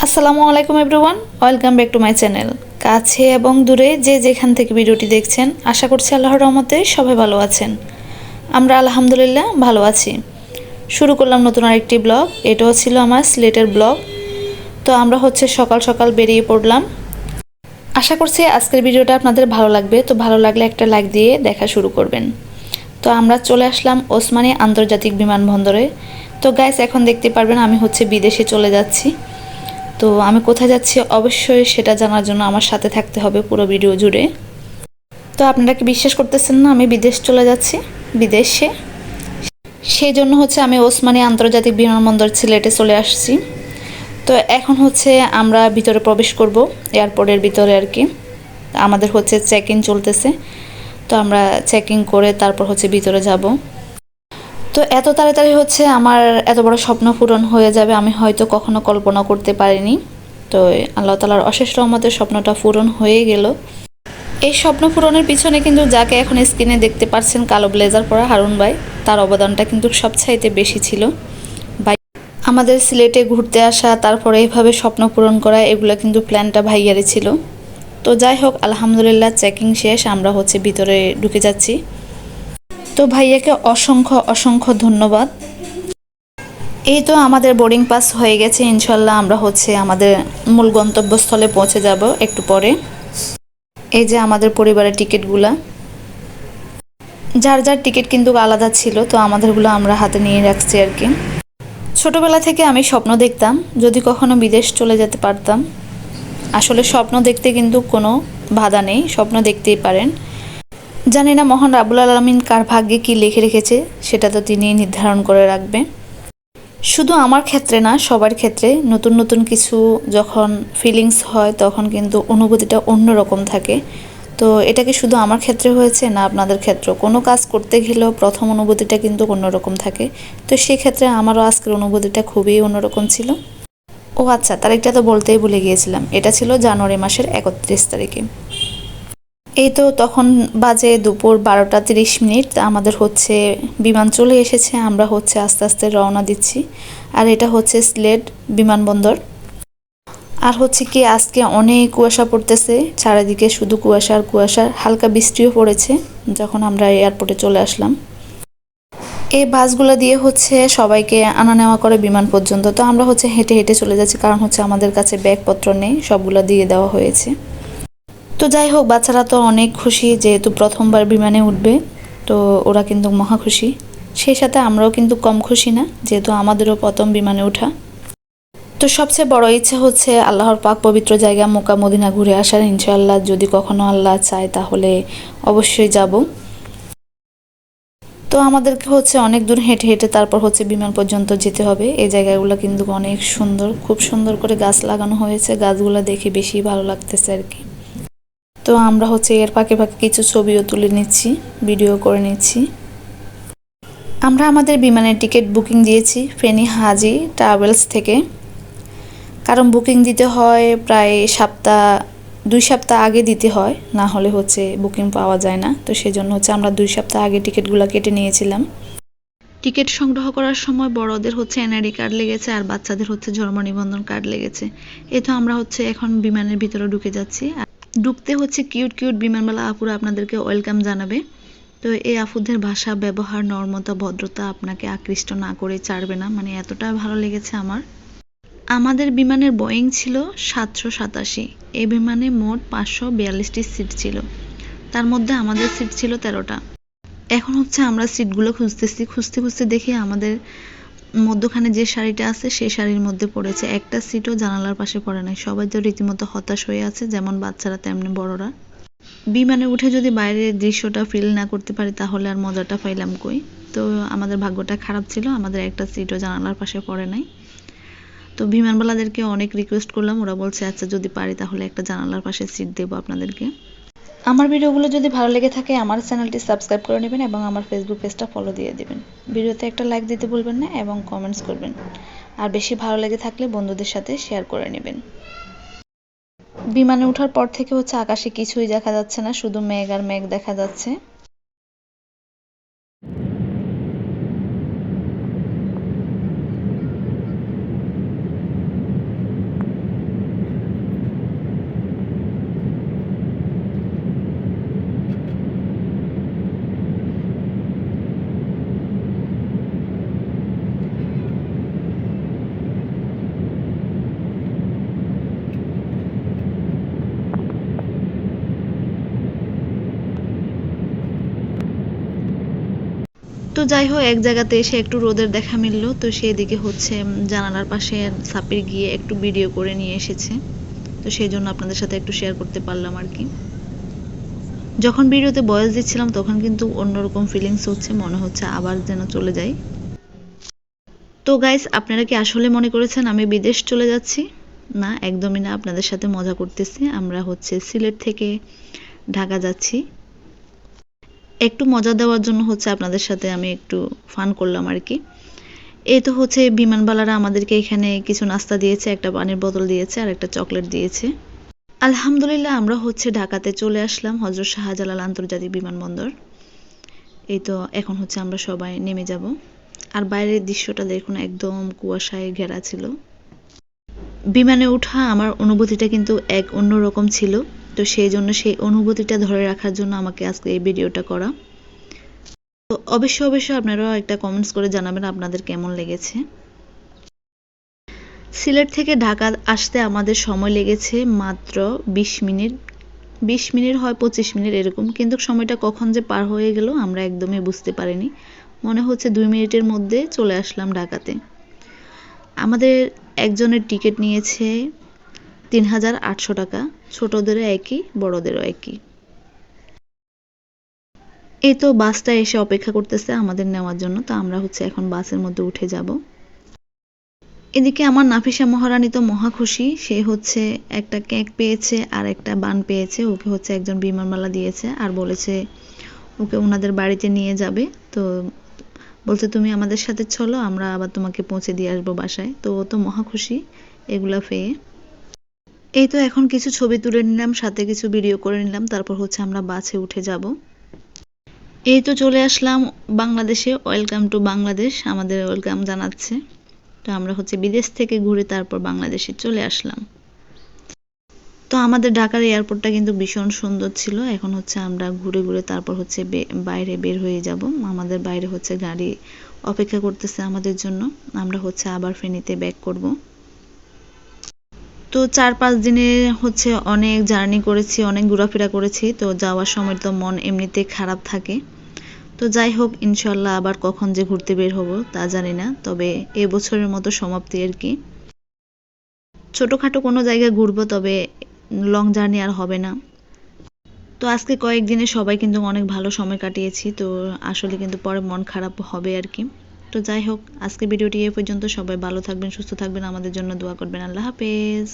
আসসালামু আলাইকুম everyone, welcome back to my channel. কাছে এবং দূরে যে যেখান থেকে ভিডিওটি দেখছেন, আশা করছি আল্লাহর রহমতে সবাই ভালো আছেন। আমরা আলহামদুলিল্লাহ ভালো আছি। শুরু করলাম নতুন আরেকটি ব্লগ। এটাও ছিল আমার সিলেটের ব্লগ। তো আমরা সকাল সকাল বেরিয়ে পড়লাম। আশা করছি আজকের ভিডিওটা আপনাদের ভালো লাগবে। তো ভালো লাগলে একটা লাইক দিয়ে দেখা শুরু করবেন। তো আমরা চলে আসলাম ওসমানী আন্তর্জাতিক বিমানবন্দরে। তো গাইস, এখন দেখতে পারবেন আমি বিদেশে চলে যাচ্ছি। তো আমি কোথায় যাচ্ছি অবশ্যই সেটা জানার জন্য আমার সাথে থাকতে হবে পুরো ভিডিও জুড়ে। তো আপনারা কি বিশ্বাস করতেছেন না আমি বিদেশ চলে যাচ্ছি, বিদেশে। সেই জন্য আমি ওসমানী আন্তর্জাতিক বিমানবন্দর সিলেটে চলে আসছি। তো এখন আমরা ভিতরে প্রবেশ করব, এয়ারপোর্টের ভিতরে আর কি। আমাদের চেক ইন চলতেছে। তো আমরা চেকিং করে তারপর ভিতরে যাব। তো এত তাড়াতাড়ি আমার এত বড় স্বপ্ন পূরণ হয়ে যাবে আমি হয়তো কখনো কল্পনা করতে পারিনি। তো আল্লাহ তাআলার অশেষ রহমতে স্বপ্নটা পূরণ হয়ে গেল। এই স্বপ্ন পূরণের পিছনে কিন্তু যাকে এখন স্ক্রিনে দেখতে পাচ্ছেন কালো ব্লেজার পরা হারুন ভাই, তার অবদানটা কিন্তু সবচাইতে বেশি ছিল। ভাই আমাদের সিলেটে ঘুরতে আসা, তারপরে এভাবে স্বপ্ন পূরণ করা, এগুলো কিন্তু প্ল্যানটা ভাইয়ারই ছিল। তো যাই হোক, আলহামদুলিল্লাহ চেকিং শেষ, আমরা ভিতরে ঢুকে যাচ্ছি। তো ভাইয়াকে অসংখ্য অসংখ্য ধন্যবাদ। এই তো আমাদের বোর্ডিং পাস হয়ে গেছে। ইনশাল্লাহ আমরা আমাদের মূল গন্তব্যস্থলে পৌঁছে যাব একটু পরে। এই যে আমাদের পরিবারের টিকিটগুলা, যার যার টিকিট কিন্তু আলাদা ছিল, তো আমাদেরগুলো আমরা হাতে নিয়ে রাখছি আর কি। ছোটবেলা থেকে আমি স্বপ্ন দেখতাম যদি কখনো বিদেশ চলে যেতে পারতাম। আসলে স্বপ্ন দেখতে কিন্তু কোনো বাধা নেই, স্বপ্ন দেখতেই পারেন। জানি না মহান রাব্বুল আলামিন কার ভাগ্যে কি লিখে রেখেছে, সেটা তো তিনি নির্ধারণ করে রাখবে। শুধু আমার ক্ষেত্রে না, সবার ক্ষেত্রে নতুন নতুন কিছু যখন ফিলিংস হয় তখন কিন্তু অনুভূতিটা অন্যরকম থাকে। তো এটা কি শুধু আমার ক্ষেত্রে হয়েছে না আপনাদের ক্ষেত্রেও? কোনো কাজ করতে গেলেও প্রথম অনুভূতিটা কিন্তু অন্যরকম থাকে। তো সেই ক্ষেত্রে আমারও আজকের অনুভূতিটা খুবই অন্যরকম ছিল। ও আচ্ছা, তারিখটা তো বলতেই ভুলে গিয়েছিলাম, এটা ছিল জানুয়ারি মাসের 31 তারিখে। এই তো তখন বাজে দুপুর 12টা 30 মিনিট। আমাদের বিমান চলে এসেছে, আমরা আস্তে আস্তে রওনা দিচ্ছি। আর এটা সিলেট বিমানবন্দর। আর কি আজকে অনেক কুয়াশা পড়তেছে, চারিদিকে শুধু কুয়াশা আর কুয়াশা। হালকা বৃষ্টিও পড়েছে যখন আমরা এয়ারপোর্টে চলে আসলাম। এই বাসগুলো দিয়ে সবাইকে আনা নেওয়া করে বিমান পর্যন্ত। তো আমরা হেঁটে হেঁটে চলে যাচ্ছি, কারণ আমাদের কাছে ব্যাগপত্র নেই, সবগুলো দিয়ে দেওয়া হয়েছে। তো যাই হোক, বাচ্চারা তো অনেক খুশি যেহেতু প্রথমবার বিমানে উঠবে। তো ওরা কিন্তু মহা খুশি। সেই সাথে আমরাও কিন্তু কম খুশি না, যেহেতু আমাদেরও প্রথম বিমানে ওঠা। তো সবচেয়ে বড় ইচ্ছা আল্লাহর পাক পবিত্র জায়গা মক্কা মদিনা ঘুরে আসার। ইনশাআল্লাহ যদি কখনো আল্লাহ চায় তাহলে অবশ্যই যাব। তো আমাদেরকে অনেক দূর হেঁটে হেঁটে তারপর বিমান পর্যন্ত যেতে হবে। এই জায়গাগুলো কিন্তু অনেক সুন্দর, খুব সুন্দর করে গাছ লাগানো হয়েছে। গাছগুলো দেখে বেশি ভালো লাগতেছে আর কি। তো আমরা এর ফাঁকে ফাঁকে কিছু ছবিও তুলে নিচ্ছি, ভিডিও করে নিচ্ছি। আমরা আমাদের বিমানের টিকিট বুকিং দিয়েছি ফেনী হাজি ট্রাভেলস থেকে। কারণ বুকিং দিতে হয় প্রায় 2 সপ্তাহ আগে দিতে হয়, না হলে বুকিং পাওয়া যায় না। তো সেই জন্য আমরা 2 সপ্তাহ আগে টিকিটগুলো কেটে নিয়েছিলাম। টিকিট সংগ্রহ করার সময় বড়দের এনআইডি কার্ড লেগেছে আর বাচ্চাদের জন্ম নিবন্ধন কার্ড লেগেছে। এই তো আমরা এখন বিমানের ভিতরে ঢুকে যাচ্ছি। ঢুকতে কিউট কিউট বিমানবালা আপুরা আপনাদেরকে ওয়েলকাম জানাবে। তো এই আপুদের ভাষা, ব্যবহার, নর্মতা, ভদ্রতা আপনাকে আকৃষ্ট না করে ছাড়বে না। মানে এতটা ভালো লেগেছে আমার। আমাদের বিমানের বোয়িং ছিল 787। এই বিমানে মোট 542টি সিট ছিল, তার মধ্যে আমাদের সিট ছিল 13টা। এখন আমরা সিটগুলো খুঁজতেছি, খুঁজতে খুঁজতে দেখি আমাদের মধ্যখানে যে শাড়িটা আছে সেই শাড়ির মধ্যে পড়েছে, একটা সিটও জানালার পাশে পড়ে নাই। সবাই তো রীতিমতো হতাশ হয়ে আছে, যেমন বাচ্চারা তেমনি বড়রা। বিমানে উঠে যদি বাইরের দৃশ্যটা ফিল না করতে পারি তাহলে আর মজাটা পাইলাম কই। তো আমাদের ভাগ্যটা খারাপ ছিল, আমাদের একটা সিটও জানালার পাশে পড়ে নাই। তো বিমানবালাদেরকে অনেক রিকোয়েস্ট করলাম, ওরা বলছে আচ্ছা যদি পারি তাহলে একটা জানালার পাশে সিট দেবো আপনাদেরকে। আমার ভিডিওগুলো যদি ভালো লেগে থাকে আমার চ্যানেলটি সাবস্ক্রাইব করে নেবেন এবং আমার ফেসবুক পেজটা ফলো দিয়ে দেবেন। ভিডিওতে একটা লাইক দিতে ভুলবেন না এবং কমেন্টস করবেন। আর বেশি ভালো লেগে থাকলে বন্ধুদের সাথে শেয়ার করে নেবেন। বিমানে ওঠার পর থেকে আকাশে কিছুই দেখা যাচ্ছে না, শুধু মেঘ আর মেঘ দেখা যাচ্ছে। তো যাই হোক এক জায়গাতে এসে একটু রোদের দেখা মিলল, তো সেদিকে হচ্ছে জানালার পাশে সাপির গিয়ে একটু ভিডিও করে নিয়ে এসেছে, তো সেই জন্য আপনাদের সাথে একটু শেয়ার করতে পারলাম আর কি। যখন ভিডিওতে ভয়েস দিচ্ছিলাম তখন কিন্তু অন্যরকম ফিলিংস হচ্ছে, মনে হচ্ছে আবার যেন চলে যাই। তো গাইস, আপনারা কি আসলে মনে করেছেন আমি বিদেশ চলে যাচ্ছি? না, একদমই না, আপনাদের সাথে মজা করতেছি। আমরা হচ্ছে সিলেট থেকে ঢাকা যাচ্ছি। একটু মজা দেওয়ার জন্য হচ্ছে আপনাদের সাথে আমি একটু ফান করলাম আর কি। এই তো হচ্ছে বিমানবালারা আমাদেরকে এখানে কিছু নাস্তা দিয়েছে, একটা পানির বোতল দিয়েছে আর একটা চকলেট দিয়েছে। আলহামদুলিল্লাহ আমরা হচ্ছে ঢাকাতে চলে আসলাম, হযরত শাহজালাল আন্তর্জাতিক বিমানবন্দর। এই তো এখন হচ্ছে আমরা সবাই নেমে যাব। আর বাইরের দৃশ্যটা দেখুন, একদম কুয়াশায় ঘেরা ছিল। বিমানে ওঠা আমার অনুভূতিটা কিন্তু এক অন্যরকম ছিল, তো সেই জন্য সেই অনুভূতিটা ধরে রাখার জন্য আমাকে আজকে এই ভিডিওটা করা। তো অবশ্যই আপনারাও একটা কমেন্টস করে জানাবেন আপনাদের কেমন লেগেছে। সিলেট থেকে ঢাকা আসতে আমাদের সময় লেগেছে মাত্র 20 মিনিট, 20 মিনিট হয় 25 মিনিট এরকম, কিন্তু সময়টা কখন যে পার হয়ে গেল আমরা একদমই বুঝতে পারিনি। মনে হচ্ছে 2 মিনিটের মধ্যে চলে আসলাম ঢাকাতে। আমাদের একজনের টিকিট নিয়েছে 3800 টাকা, ছোটদেরও একই, বড়দেরও একই। এই তো বাসটা এসে অপেক্ষা করতেছে আমাদের নেওয়ার জন্য, তো আমরা হচ্ছে এখন বাসের মধ্যে উঠে যাব। এদিকে আমার নাফিসা মহারানী তো মহা খুশি, সে হচ্ছে একটা কেক পেয়েছে আর একটা বান পেয়েছে। ওকে হচ্ছে একজন বিমানবালা দিয়েছে আর বলেছে ওকে ওনাদের বাড়িতে নিয়ে যাবে। তো বলছে তুমি আমাদের সাথে চলো, আমরা আবার তোমাকে পৌঁছে দিয়ে আসবো বাসায়। তো ও তো মহা খুশি এগুলা পেয়ে। এই তো এখন কিছু ছবি তুলে নিলাম, সাথে কিছু ভিডিও করে নিলাম, তারপর হচ্ছে আমরা বাসে উঠে যাব। এই তো চলে আসলাম বাংলাদেশে, ওয়েলকাম টু বাংলাদেশ আমাদের ওয়েলকাম জানাচ্ছে। তো আমরা হচ্ছে বিদেশ থেকে ঘুরে তারপর বাংলাদেশে চলে আসলাম। তো আমাদের ঢাকার এয়ারপোর্টটা কিন্তু ভীষণ সুন্দর ছিল। এখন হচ্ছে আমরা ঘুরে ঘুরে তারপর হচ্ছে বাইরে বের হয়ে যাব। আমাদের বাইরে হচ্ছে গাড়ি অপেক্ষা করতেছে আমাদের জন্য। আমরা হচ্ছে আবার ফেনীতে ব্যাক করব। তো 4-5 দিনে হচ্ছে অনেক জার্নি করেছি, অনেক ঘোরাফেরা করেছি। তো যাওয়ার সময় তো মন এমনিতে খারাপ থাকে। তো যাই হোক, ইনশাল্লাহ আবার কখন যে ঘুরতে বের হব তা জানি না, তবে এবছরের মতো সমাপ্তি আর কি। ছোটোখাটো কোনো জায়গায় ঘুরবো, তবে লং জার্নি আর হবে না। তো আজকে কয়েকদিনে সবাই কিন্তু অনেক ভালো সময় কাটিয়েছি, তো আসলে কিন্তু পরে মন খারাপ হবে আর কি। তো যাই হোক, আজকে ভিডিওটি এ পর্যন্ত। সবাই ভালো থাকবেন, সুস্থ থাকবেন, আমাদের জন্য দোয়া করবেন। আল্লাহ হাফেজ।